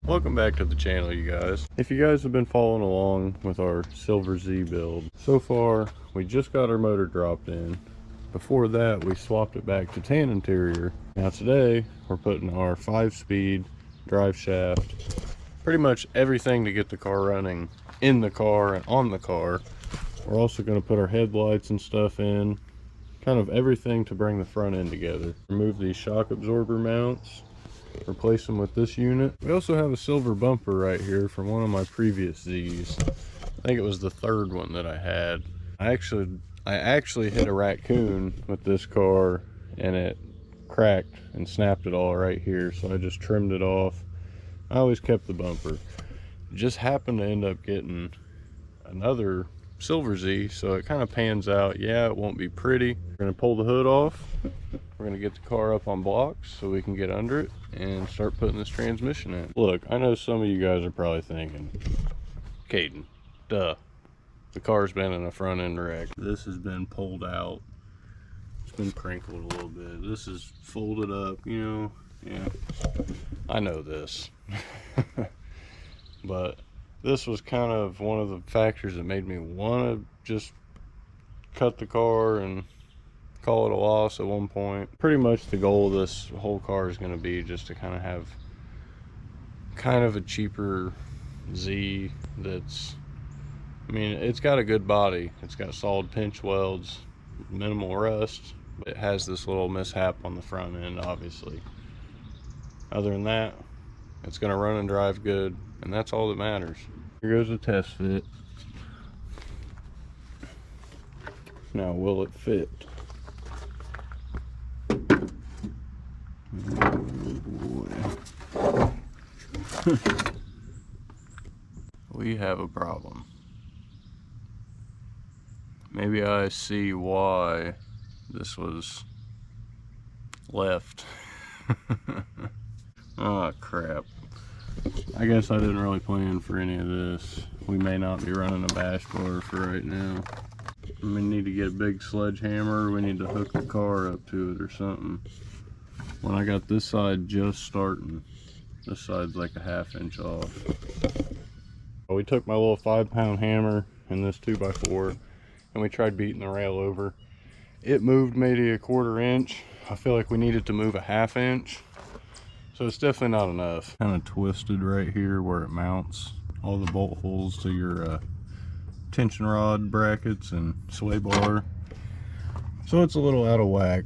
Welcome back to the channel, you guys. If you guys have been following along with our Silver Z build, so far we just got our motor dropped in. Before that we swapped it back to tan interior. Now today we're putting our 5-speed drive shaft, pretty much everything to get the car running in the car and on the car. We're also going to put our headlights and stuff in, kind of everything to bring the front end together. Remove these shock absorber mounts, replace them with this unit. We also have a silver bumper right here from one of my previous Z's. I think it was the third one that I had. I actually hit a raccoon with this car and it cracked and snapped it all right here, so I just trimmed it off. I always kept the bumper. It just happened to end up getting another Silver Z, so it kind of pans out. Yeah, it won't be pretty. We're going to pull the hood off. We're going to get the car up on blocks so we can get under it and start putting this transmission in. Look, I know some of you guys are probably thinking, Caden, duh, the car's been in a front end wreck. This has been pulled out. It's been crinkled a little bit. This is folded up, you know. Yeah, I know this. But this was kind of one of the factors that made me want to just cut the car and call it a loss at one point. Pretty much the goal of this whole car is going to be just to kind of have kind of a cheaper Z that's, I mean, it's got a good body. It's got solid pinch welds, minimal rust. It has this little mishap on the front end, obviously. Other than that, it's going to run and drive good, and that's all that matters. Here goes a test fit. Now, will it fit? Oh boy. We have a problem. Maybe I see why this was left. Oh crap. I guess I didn't really plan for any of this. We may not be running a bash blower for right now. We need to get a big sledgehammer. We need to hook the car up to it or something. When I got this side just starting, this side's like a 1/2 inch off. We took my little 5-pound hammer and this 2x4 and we tried beating the rail over. It moved maybe a 1/4 inch. I feel like we needed to move a 1/2 inch. So it's definitely not enough. Kind of twisted right here where it mounts all the bolt holes to your tension rod brackets and sway bar. So it's a little out of whack.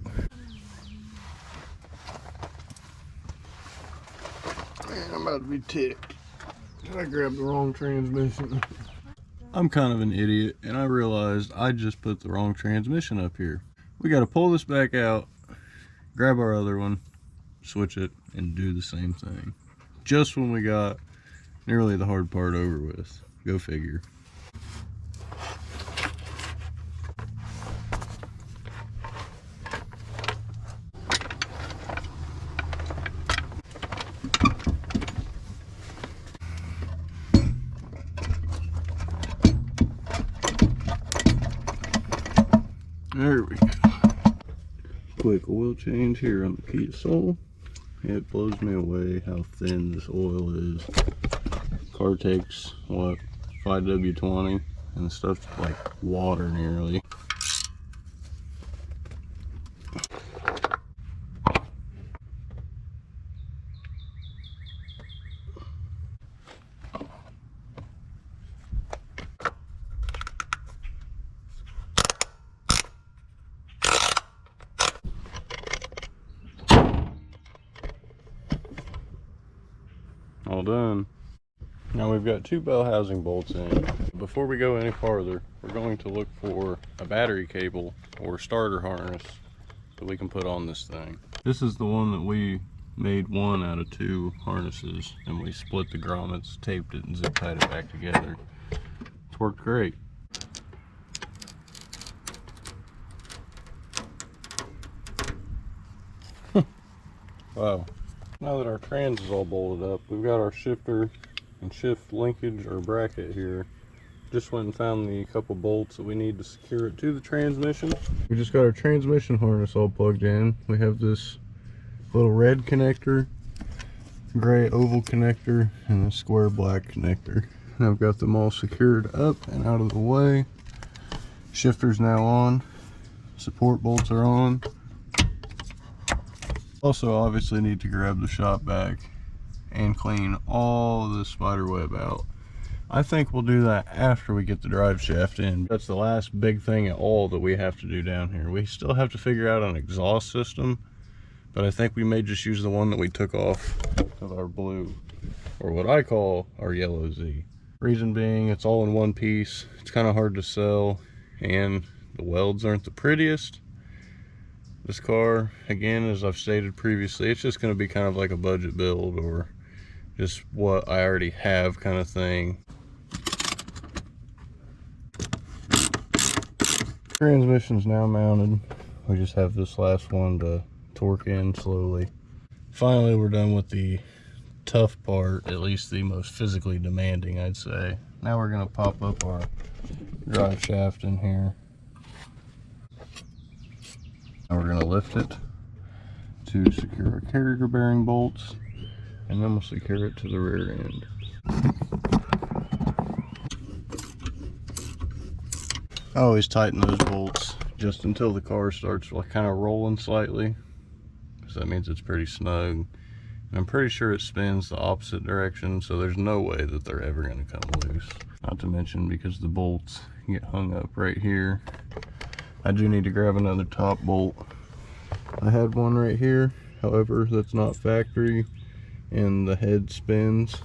Man, I'm about to be ticked. Did I grab the wrong transmission? I'm kind of an idiot and I realized I just put the wrong transmission up here. We got to pull this back out, grab our other one, switch it, and do the same thing. Just when we got nearly the hard part over with. Go figure. There we go. Quick oil change here on the Kia Soul. It blows me away how thin this oil is. Car takes, what, 5W20, and the stuff's like water nearly. All done. Now we've got 2 bell housing bolts in. Before we go any farther, we're going to look for a battery cable or starter harness that we can put on this thing. This is the one that we made 1 out of 2 harnesses, and we split the grommets, taped it, and zip tied it back together. It's worked great. Wow. Now that our trans is all bolted up, we've got our shifter and shift linkage or bracket here. Just went and found the couple bolts that we need to secure it to the transmission. We just got our transmission harness all plugged in. We have this little red connector gray oval connector and the square black connector. And I've got them all secured up and out of the way. Shifter's now on. Support bolts are on. Also obviously need to grab the shop vac and clean all the spider web out. I think we'll do that after we get the drive shaft in. That's the last big thing at all that we have to do down here. We still have to figure out an exhaust system, but I think we may just use the one that we took off of our blue, or what I call our yellow Z. Reason being, it's all in one piece. It's kind of hard to sell, and the welds aren't the prettiest. This car, again, as I've stated previously, it's just going to be kind of like a budget build, or just what I already have kind of thing. Transmission's now mounted. We just have this last one to torque in slowly. Finally, we're done with the tough part, at least the most physically demanding, I'd say. Now we're going to pop up our drive shaft in here. And we're going to lift it to secure our carrier bearing bolts, and then we'll secure it to the rear end. I always tighten those bolts just until the car starts like kind of rolling slightly, because that means it's pretty snug. And I'm pretty sure it spins the opposite direction, so there's no way that they're ever going to come loose. Not to mention, because the bolts get hung up right here, I do need to grab another top bolt. I had one right here, however that's not factory, and the head spins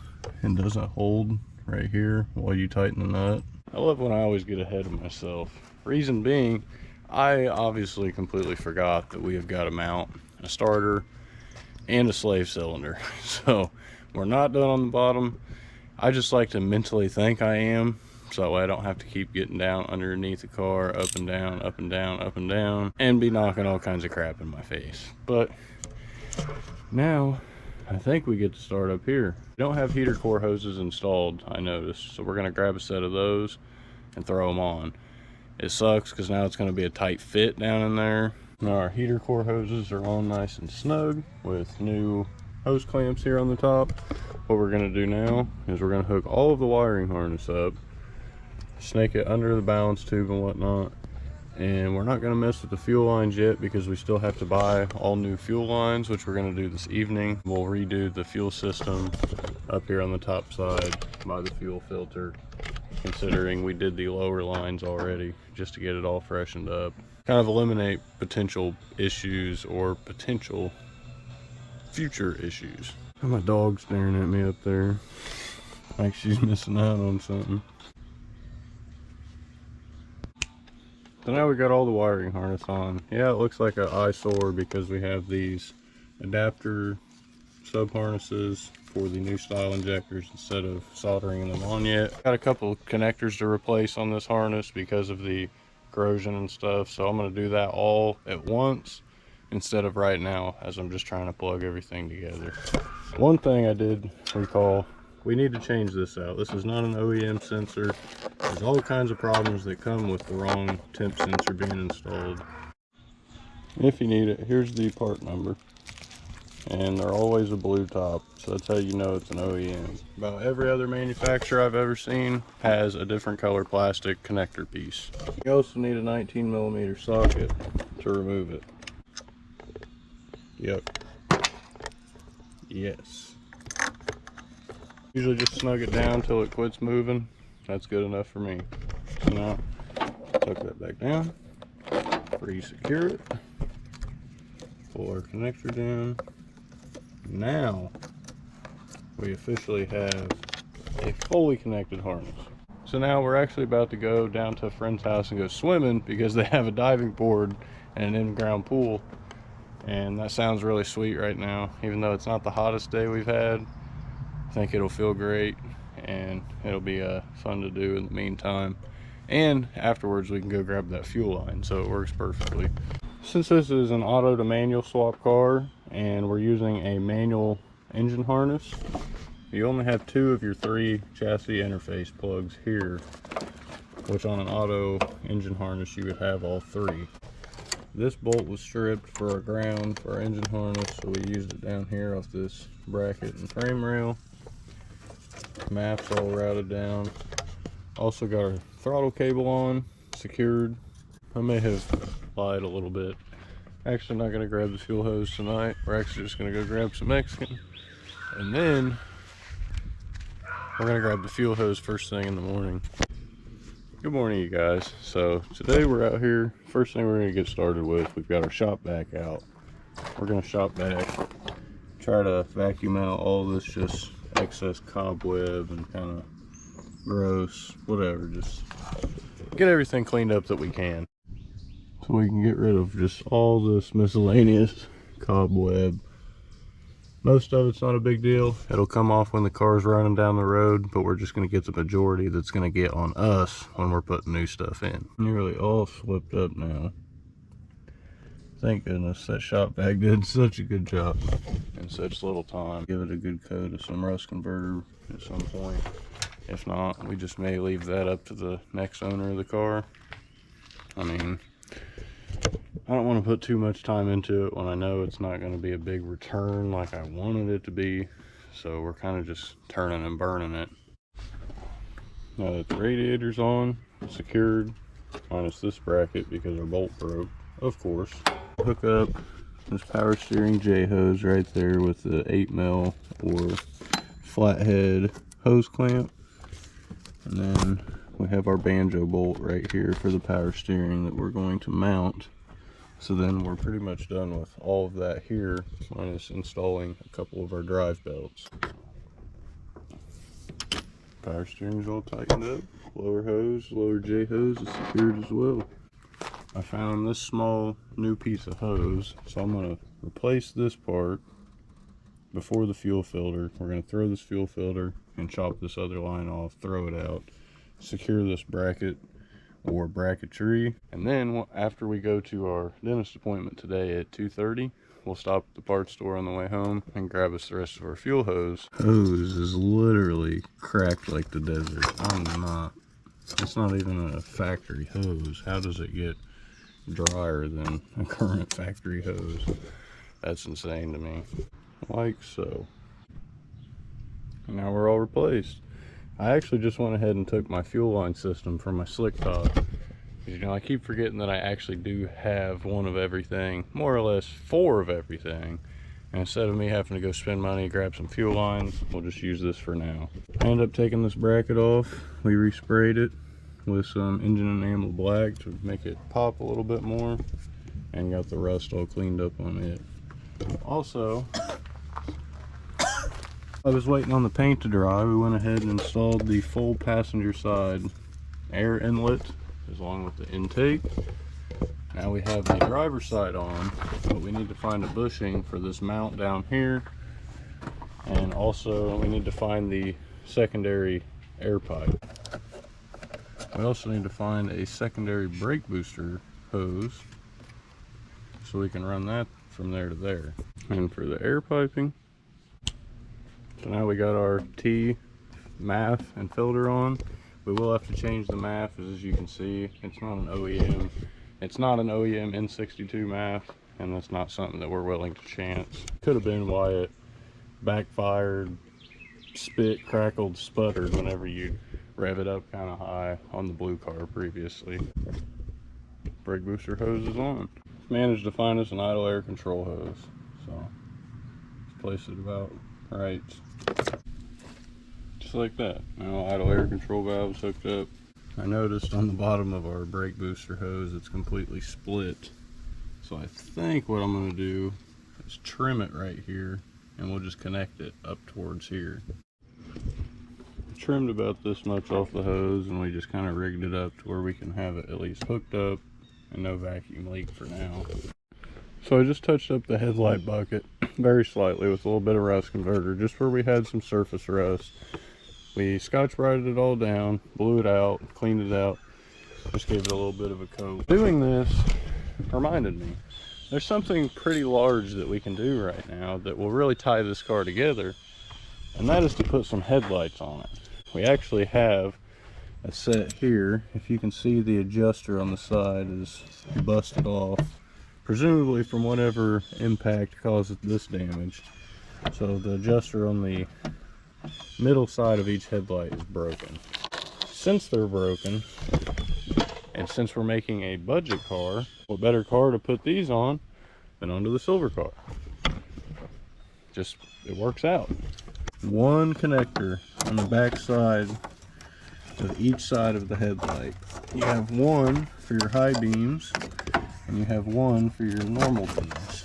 and doesn't hold right here while you tighten the nut. I love when I always get ahead of myself. Reason being, I obviously completely forgot that we have got to mount a starter and a slave cylinder. So we're not done on the bottom. I just like to mentally think I am, so that way I don't have to keep getting down underneath the car, up and down, up and down, up and down, and be knocking all kinds of crap in my face. But now I think we get to start up here. We don't have heater core hoses installed, I noticed, so we're going to grab a set of those and throw them on. It sucks because now it's going to be a tight fit down in there. Now our heater core hoses are all nice and snug with new hose clamps here on the top. What we're going to do now is we're going to hook all of the wiring harness up, snake it under the balance tube and whatnot, and we're not going to mess with the fuel lines yet because we still have to buy all new fuel lines, which we're going to do this evening. We'll redo the fuel system up here on the top side by the fuel filter, considering we did the lower lines already just to get it all freshened up. Kind of eliminate potential issues or potential future issues. My dog's staring at me up there like she's missing out on something. So now we got all the wiring harness on. Yeah, it looks like an eyesore because we have these adapter sub harnesses for the new style injectors instead of soldering them on yet. Got a couple of connectors to replace on this harness because of the corrosion and stuff, so I'm going to do that all at once instead of right now, as I'm just trying to plug everything together. One thing I did recall, we need to change this out. This is not an OEM sensor. There's all kinds of problems that come with the wrong temp sensor being installed. If you need it, here's the part number. And they're always a blue top, so that's how you know it's an OEM. About every other manufacturer I've ever seen has a different color plastic connector piece. You also need a 19mm socket to remove it. Yep. Yes. Usually just snug it down till it quits moving. That's good enough for me. So now, tuck that back down, re-secure it, pull our connector down. Now, we officially have a fully connected harness. So now we're actually about to go down to a friend's house and go swimming because they have a diving board and an in-ground pool. And that sounds really sweet right now, even though it's not the hottest day we've had. I think it'll feel great and it'll be fun to do in the meantime. And afterwards we can go grab that fuel line, so it works perfectly. Since this is an auto to manual swap car and we're using a manual engine harness, you only have 2 of your 3 chassis interface plugs here, which on an auto engine harness you would have all 3. This bolt was stripped for our ground, for our engine harness, so we used it down here off this bracket and frame rail. Maps all routed down. Also got our throttle cable on, secured. I may have lied a little bit. Actually not gonna grab the fuel hose tonight. We're actually just gonna go grab some Mexican. And then we're gonna grab the fuel hose first thing in the morning. Good morning, you guys. So today we're out here. First thing we're gonna get started with, we've got our shop vac out. We're gonna shop vac, try to vacuum out all this just excess cobweb and kind of gross, whatever, just get everything cleaned up that we can. So we can get rid of just all this miscellaneous cobweb. Most of it's not a big deal. It'll come off when the car's running down the road, but we're just gonna get the majority that's gonna get on us when we're putting new stuff in. Nearly all flipped up now. Thank goodness that shop vac did such a good job in such little time. Give it a good coat of some rust converter at some point. If not, we just may leave that up to the next owner of the car. I mean, I don't want to put too much time into it when I know it's not going to be a big return like I wanted it to be. So we're kind of just turning and burning it. Now that the radiator's on, secured, minus this bracket because our bolt broke, of course. Hook up this power steering J-hose right there with the 8mm or flathead hose clamp. And then we have our banjo bolt right here for the power steering that we're going to mount. So then we're pretty much done with all of that here, minus installing a couple of our drive belts. Power steering's all tightened up. Lower hose, lower J-hose is secured as well. I found this small new piece of hose, so I'm going to replace this part before the fuel filter. We're going to throw this fuel filter and chop this other line off, throw it out, secure this bracket or bracketry, and then after we go to our dentist appointment today at 2:30, we'll stop at the parts store on the way home and grab us the rest of our fuel hose. Hose is literally cracked like the desert. It's not even a factory hose. How does it get drier than a current factory hose? That's insane to me. Like so. Now we're all replaced. I actually just went ahead and took my fuel line system from my slick top. You know, I keep forgetting that I actually do have one of everything, more or less 4 of everything. And instead of me having to go spend money, grab some fuel lines, we'll just use this for now. I ended up taking this bracket off. We resprayed it with some engine enamel black to make it pop a little bit more, and got the rust all cleaned up on it. Also, I was waiting on the paint to dry. We went ahead and installed the full passenger side air inlet along with the intake. Now we have the driver's side on, but we need to find a bushing for this mount down here, and also we need to find the secondary air pipe. We also need to find a secondary brake booster hose so we can run that from there to there. And for the air piping, so now we got our T MAF and filter on. We will have to change the MAF, as you can see. It's not an OEM. It's not an OEM N62 MAF, and that's not something that we're willing to chance. Could have been why it backfired, spit, crackled, sputtered whenever you rev it up kind of high on the blue car previously. Brake booster hose is on. Managed to find us an idle air control hose, so let's place it about right, just like that. Now idle air control valve's hooked up. I noticed on the bottom of our brake booster hose it's completely split, so I think what I'm going to do is trim it right here, and we'll just connect it up towards here. Trimmed about this much off the hose, and we just kind of rigged it up to where we can have it at least hooked up and no vacuum leak for now. So I just touched up the headlight bucket very slightly with a little bit of rust converter, just where we had some surface rust. We scotch-brighted it all down, blew it out, cleaned it out, just gave it a little bit of a coat. Doing this reminded me, there's something pretty large that we can do right now that will really tie this car together, and that is to put some headlights on it. We actually have a set here. If you can see, the adjuster on the side is busted off. presumably from whatever impact caused this damage. So the adjuster on the middle side of each headlight is broken. Since they're broken, and since we're making a budget car, what better car to put these on than onto the silver car? Just, it works out. One connector on the back side of each side of the headlight. You have one for your high beams, and you have one for your normal beams,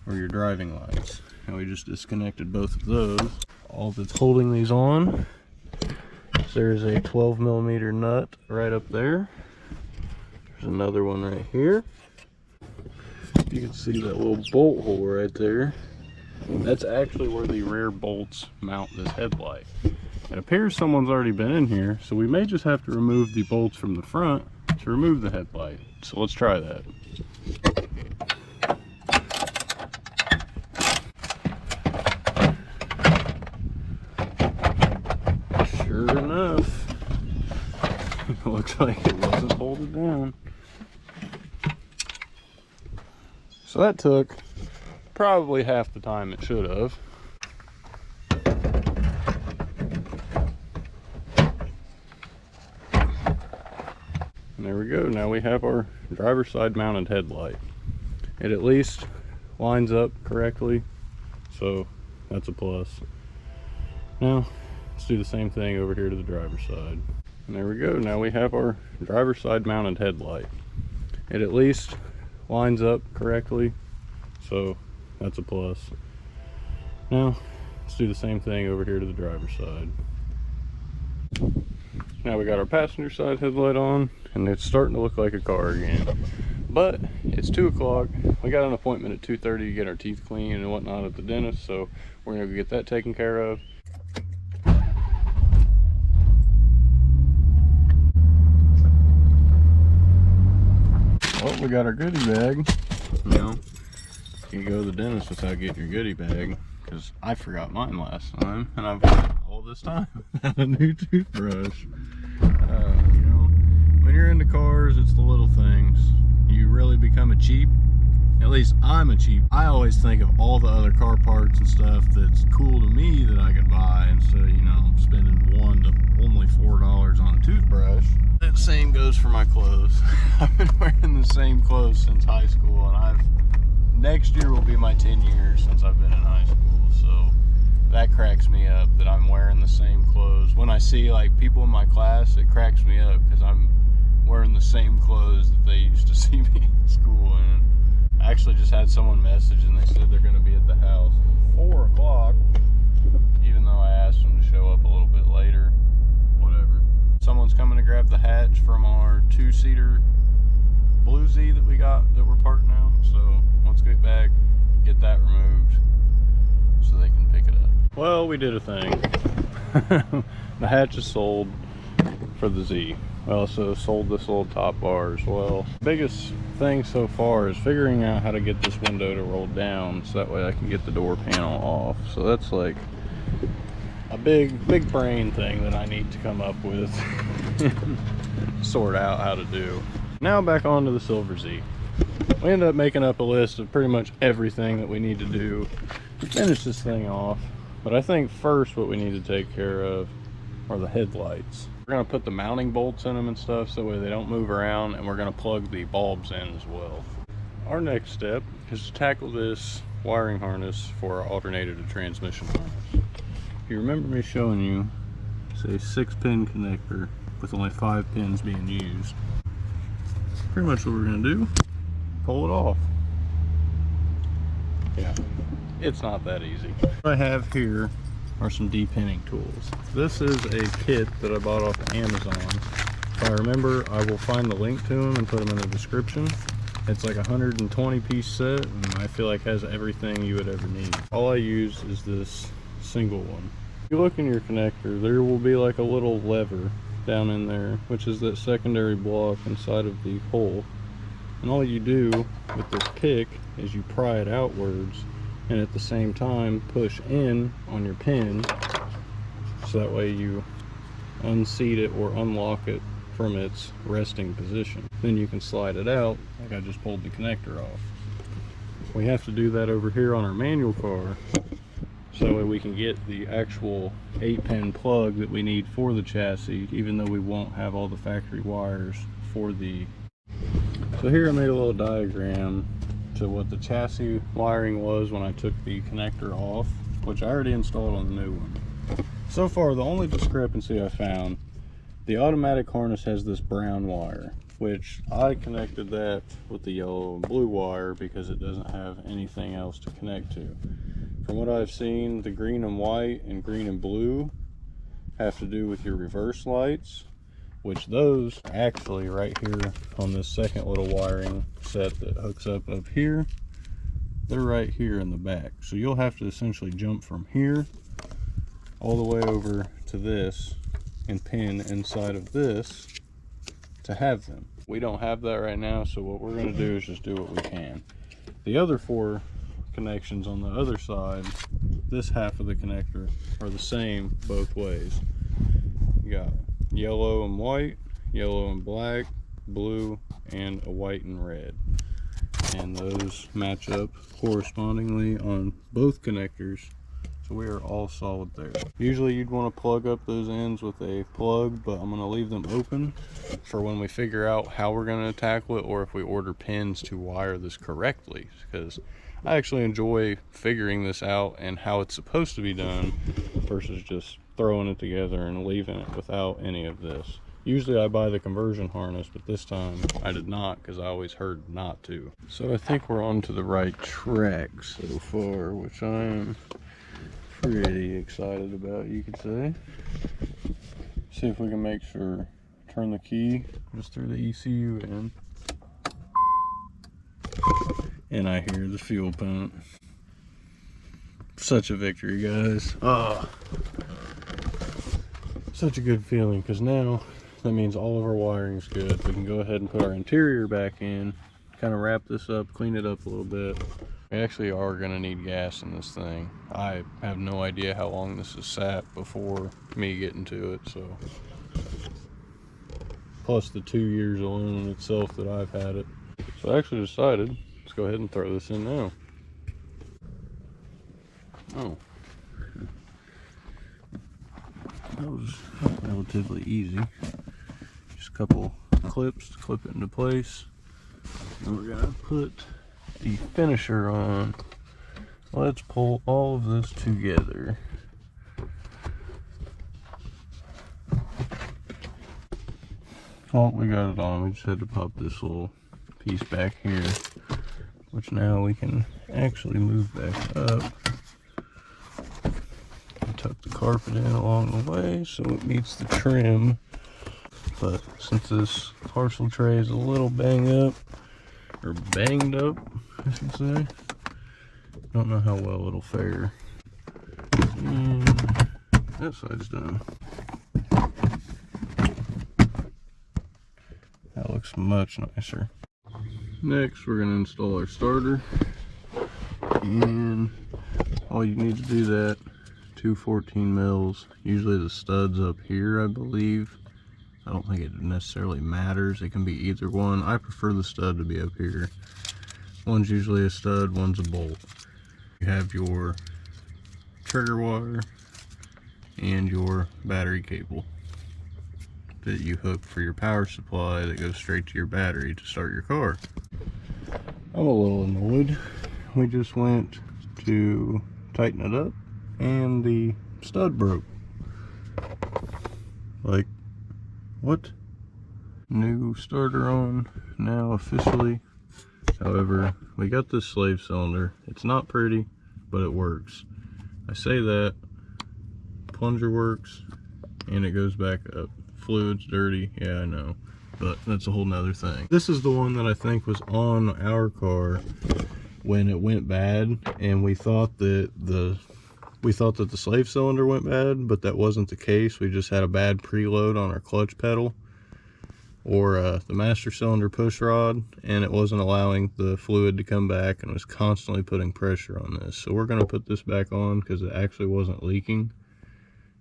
or your driving lights. And we just disconnected both of those. All that's holding these on, there's a 12mm nut right up there. There's another one right here. You can see that little bolt hole right there. That's actually where the rear bolts mount this headlight. It appears someone's already been in here, so we may just have to remove the bolts from the front to remove the headlight. So let's try that. Sure enough, it looks like it wasn't bolted down. So that took probably half the time it should have. And there we go. Now we have our driver's side mounted headlight. It at least lines up correctly, so that's a plus. Now let's do the same thing over here to the driver's side. And there we go. Now we have our driver's side mounted headlight. It at least lines up correctly, so that's a plus. Now let's do the same thing over here to the driver's side. Now we got our passenger side headlight on, and it's starting to look like a car again. But it's 2 o'clock. We got an appointment at 2:30 to get our teeth cleaned and whatnot at the dentist, so we're gonna go get that taken care of. Well, we got our goodie bag. You know, you go to the dentist without getting your goodie bag, because I forgot mine last time, and I've got all this time without a new toothbrush. You know, when you're into cars, it's the little things. You really become a cheap. At least I'm a cheap. I always think of all the other car parts and stuff that's cool to me that I could buy instead of, you know, spending $1 to only $4 on a toothbrush. That same goes for my clothes. I've been wearing the same clothes since high school, and next year will be my 10 years since I've been in high school, so that cracks me up that I'm wearing the same clothes. When I see like people in my class, it cracks me up because I'm wearing the same clothes that they used to see me in school in. I actually just had someone message and they said they're going to be at the house at 4 o'clock, even though I asked them to show up a little bit later. Whatever. Someone's coming to grab the hatch from our 2-seater Blue Z that we got that we're parking out, so let's get back, get that removed so they can pick it up. Well, we did a thing. The hatch is sold for the Z. We also sold this little top bar as well. Biggest thing so far is figuring out how to get this window to roll down so that way I can get the door panel off. So that's like a big brain thing that I need to come up with, sort out how to do. Now back onto the Silver Z. We ended up making up a list of pretty much everything that we need to do to finish this thing off. But I think first what we need to take care of are the headlights. We're going to put the mounting bolts in them and stuff so that way they don't move around, and we're going to plug the bulbs in as well. Our next step is to tackle this wiring harness for our alternator to transmission harness. If you remember me showing you, it's a 6-pin connector with only 5 pins being used. Pretty much what we're going to do, pull it off. Yeah, it's not that easy. What I have here are some de-pinning tools. This is a kit that I bought off of Amazon. If I remember, I will find the link to them and put them in the description. It's like a 120-piece set, and I feel like has everything you would ever need. All I use is this single one. If you look in your connector, there will be like a little lever down in there, which is that secondary block inside of the hole. And all you do with this pick is you pry it outwards, and at the same time push in on your pin, so that way you unseat it or unlock it from its resting position. then you can slide it out like I just pulled the connector off. We have to do that over here on our manual car, so that way we can get the actual 8-pin plug that we need for the chassis, even though we won't have all the factory wires for the... So here I made a little diagram to what the chassis wiring was when I took the connector off, which I already installed on the new one. So far, the only discrepancy I found, the automatic harness has this brown wire, which I connected that with the yellow and blue wire because it doesn't have anything else to connect to. From what I've seen, the green and white and green and blue have to do with your reverse lights, which those are actually right here on this second little wiring set that hooks up here. They're right here in the back. So you'll have to essentially jump from here all the way over to this and pin inside of this to have them. We don't have that right now, so what we're going to do is just do what we can. The other 4 connections on the other side, this half of the connector, are the same both ways. You got yellow and white, yellow and black, blue, and a white and red. And those match up correspondingly on both connectors, so we are all solid there. Usually you'd want to plug up those ends with a plug, but I'm going to leave them open for when we figure out how we're going to tackle it, or if we order pins to wire this correctly, because I actually enjoy figuring this out and how it's supposed to be done versus just throwing it together and leaving it without any of this. Usually I buy the conversion harness, but this time I did not because I always heard not to. So I think we're on to the right track so far, which I am pretty excited about, you could say. See if we can make sure, turn the key just through the ECU in. And I hear the fuel pump. Such a victory, guys. Oh, such a good feeling, because now that means all of our wiring's good. We can go ahead and put our interior back in, kind of wrap this up, clean it up a little bit. We actually are going to need gas in this thing. I have no idea how long this has sat before me getting to it, so. Plus the 2 years alone in itself that I've had it. So I actually decided, let's go ahead and throw this in now. Oh. That was relatively easy. Just a couple clips to clip it into place. And we're gonna put the finisher on. Let's pull all of this together. Oh, we got it on. We just had to pop this little piece back here, which now we can actually move back up. Tuck the carpet in along the way so it meets the trim. But since this parcel tray is a little banged up, I should say, don't know how well it'll fare. And that side's done. That looks much nicer. Next, we're going to install our starter, and all you need to do that, 2 14 mils. Usually the stud's up here, I believe. I don't think it necessarily matters. It can be either one. I prefer the stud to be up here. One's usually a stud, one's a bolt. You have your trigger wire and your battery cable that you hook for your power supply that goes straight to your battery to start your car. I'm a little annoyed. We just went to tighten it up and the stud broke. Like, what? New starter on now officially. However, we got this slave cylinder. It's not pretty, but it works. I say that, plunger works, and it goes back up. Fluid's dirty, yeah, I know, but that's a whole nother thing. This is the one that I think was on our car when it went bad, and we thought that the slave cylinder went bad, but that wasn't the case. We just had a bad preload on our clutch pedal or the master cylinder push rod, and it wasn't allowing the fluid to come back and was constantly putting pressure on this. So we're going to put this back on because it actually wasn't leaking,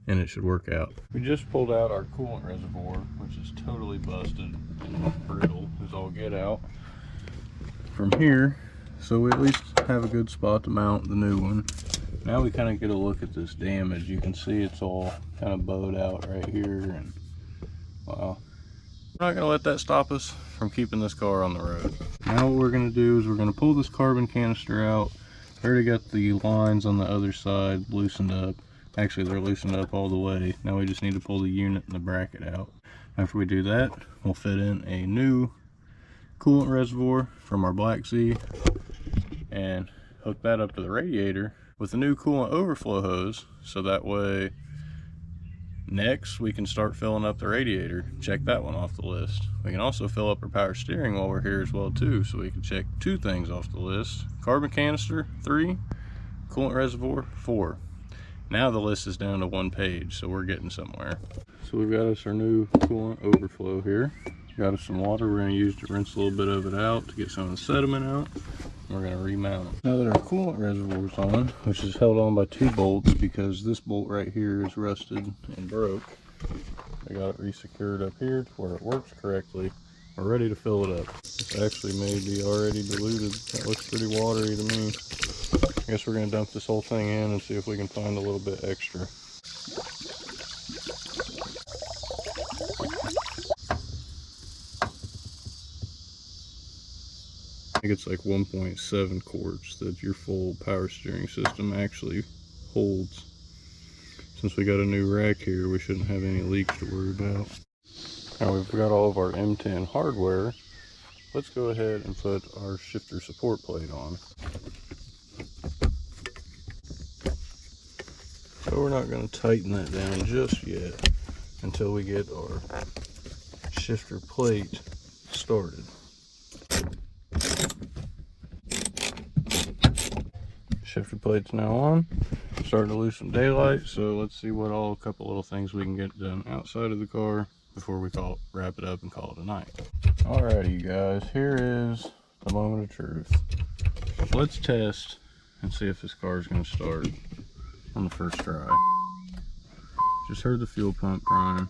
and it should work out. We just pulled out our coolant reservoir, which is totally busted and brittle as all get out from here, so we at least have a good spot to mount the new one. Now we kind of get a look at this damage. You can see it's all kind of bowed out right here, and wow. We're not going to let that stop us from keeping this car on the road. Now what we're going to do is we're going to pull this carbon canister out. I already got the lines on the other side loosened up. Actually, they're loosened up all the way. Now we just need to pull the unit and the bracket out. After we do that, we'll fit in a new coolant reservoir from our Black Z and hook that up to the radiator with a new coolant overflow hose, so that way next we can start filling up the radiator. Check that one off the list. We can also fill up our power steering while we're here as well too, so we can check 2 things off the list: carbon canister 3, coolant reservoir 4. Now the list is down to 1 page, so we're getting somewhere. So we've got us our new coolant overflow here. Got us some water we're going to use to rinse a little bit of it out to get some of the sediment out. We're going to remount it. Now that our coolant reservoir is on, which is held on by 2 bolts because this bolt right here is rusted and broke, I got it resecured up here to where it works correctly. We're ready to fill it up. This actually may be already diluted. That looks pretty watery to me. I guess we're going to dump this whole thing in and see if we can find a little bit extra. I think it's like 1.7 quarts that your full power steering system actually holds. Since we got a new rack here, we shouldn't have any leaks to worry about. Now we've got all of our M10 hardware. Let's go ahead and put our shifter support plate on. So we're not going to tighten that down just yet until we get our shifter plate started. Shifter plate's now on. Starting to lose some daylight, so let's see what a couple little things we can get done outside of the car before we wrap it up and call it a night. Alrighty, you guys, here is the moment of truth. Let's test and see if this car is going to start on the first try. Just heard the fuel pump crying.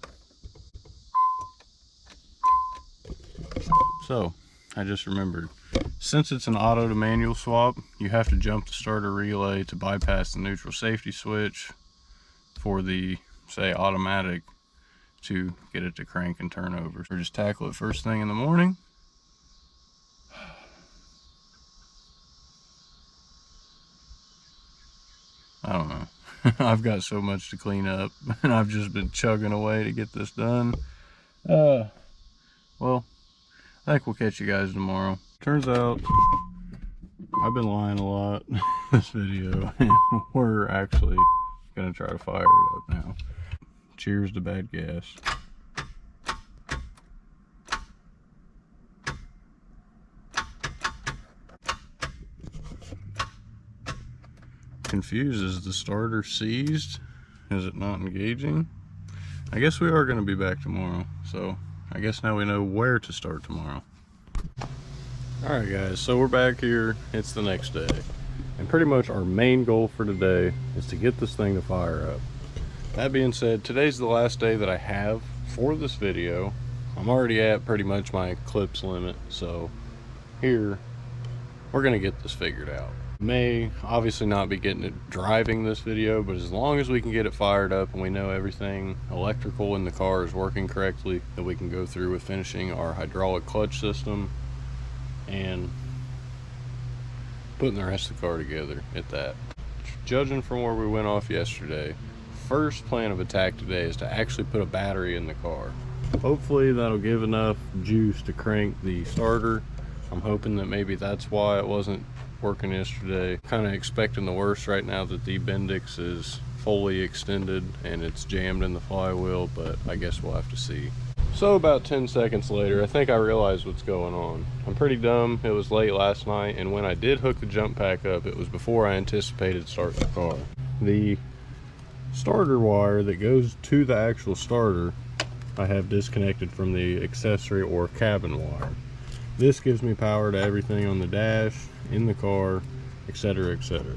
So, I just remembered. Since it's an auto to manual swap, you have to jump the starter relay to bypass the neutral safety switch for the, say, automatic to get it to crank and turn over. So just tackle it first thing in the morning. I don't know. I've got so much to clean up and I've just been chugging away to get this done. Well, I think we'll catch you guys tomorrow. Turns out I've been lying a lot in this video, and we're actually gonna try to fire it up now. Cheers to bad gas. Confused, is the starter seized? Is it not engaging? I guess we are gonna be back tomorrow, so I guess now we know where to start tomorrow. Alright guys, so we're back here. It's the next day. And pretty much our main goal for today is to get this thing to fire up. That being said, today's the last day that I have for this video. I'm already at pretty much my clips limit, so here, we're going to get this figured out. May obviously not be getting it driving this video, but as long as we can get it fired up and we know everything electrical in the car is working correctly, that we can go through with finishing our hydraulic clutch system and putting the rest of the car together at that. Judging from where we went off yesterday, first plan of attack today is to actually put a battery in the car. Hopefully that'll give enough juice to crank the starter. I'm hoping that maybe that's why it wasn't working yesterday. Kind of expecting the worst right now that the Bendix is fully extended and it's jammed in the flywheel, but I guess we'll have to see. So about 10 seconds later, I think I realized what's going on. I'm pretty dumb. It was late last night, and when I did hook the jump pack up, it was before I anticipated starting the car. The starter wire that goes to the actual starter, I have disconnected from the accessory or cabin wire. This gives me power to everything on the dash, in the car, etc., etc.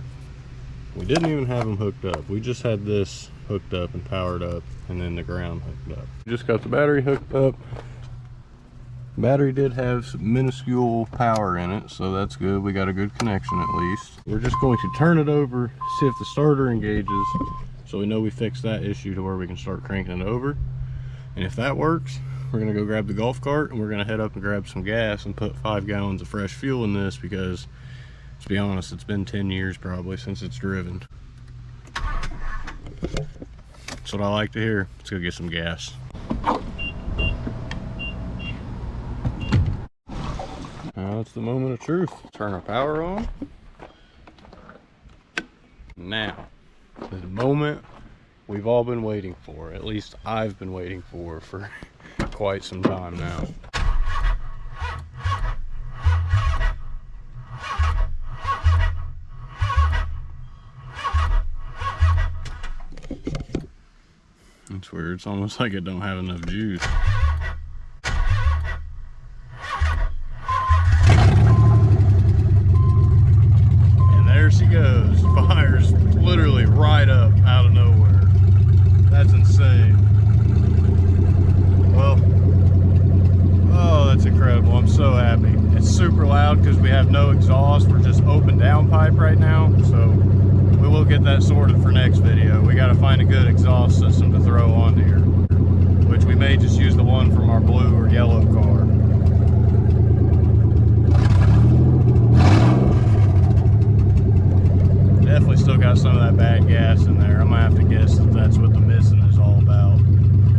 We didn't even have them hooked up. We just had this hooked up and powered up, and then the ground hooked up. Just got the battery hooked up. Battery did have some minuscule power in it, so that's good. We got a good connection at least. We're just going to turn it over, see if the starter engages, so we know we fixed that issue to where we can start cranking it over. And if that works, we're gonna go grab the golf cart and we're gonna head up and grab some gas and put 5 gallons of fresh fuel in this, because to be honest, it's been 10 years probably since it's driven. That's what I like to hear. Let's go get some gas. Now it's the moment of truth. Turn our power on. Now, the moment we've all been waiting for, at least I've been waiting for quite some time now. It's weird, it's almost like it don't have enough juice. And there she goes, fires literally right up out of nowhere. That's insane. Well, oh, that's incredible. I'm so happy. It's super loud because we have no exhaust. We're just open downpipe right now, so we will get that sorted for next video. We got to find a good exhaust system to throw on here, which we may just use the one from our blue or yellow car. Definitely still got some of that bad gas in there. I'm gonna have to guess that that's what the missing is all about.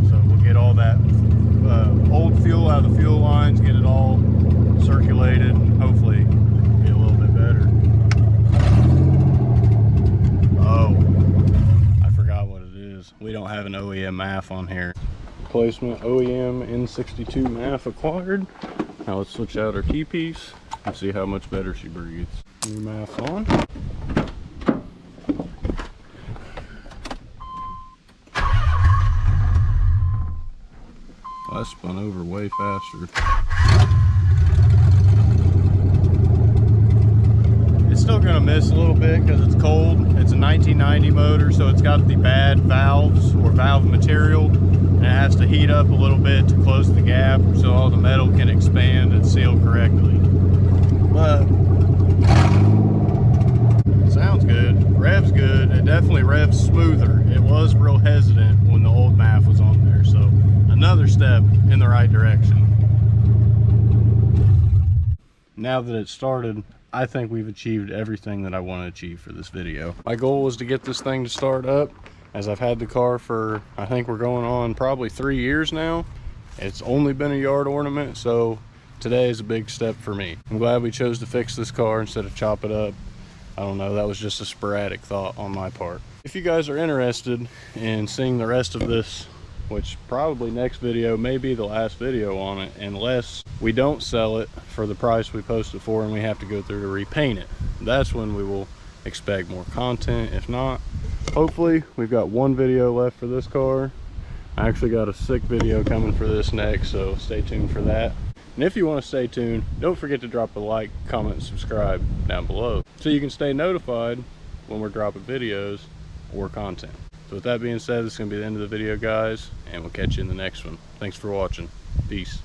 So we'll get all that old fuel out of the fuel lines, get it all circulated, and hopefully get a little bit better. Oh, I forgot what it is. We don't have an OEM MAF on here. Replacement OEM N62 MAF acquired. Now let's switch out our T-piece and see how much better she breathes. New MAF on. I spun over way faster. It's still gonna miss a little bit because it's cold. It's a 1990 motor, so it's got the bad valves or valve material, and it has to heat up a little bit to close the gap so all the metal can expand and seal correctly. But it sounds good, revs good. It definitely revs smoother. It was real hesitant when the old MAF was on there, so another step in the right direction. Now that it's started, I think we've achieved everything that I want to achieve for this video. My goal was to get this thing to start up, as I've had the car for, I think we're going on probably 3 years now. It's only been a yard ornament, so today is a big step for me. I'm glad we chose to fix this car instead of chop it up. I don't know, that was just a sporadic thought on my part. If you guys are interested in seeing the rest of this, which probably next video may be the last video on it, unless we don't sell it for the price we posted for and we have to go through to repaint it. That's when we will expect more content. If not, hopefully we've got 1 video left for this car. I actually got a sick video coming for this next, so stay tuned for that. And if you want to stay tuned, don't forget to drop a like, comment, and subscribe down below so you can stay notified when we're dropping videos or content. So with that being said, this is going to be the end of the video, guys, and we'll catch you in the next one. Thanks for watching. Peace.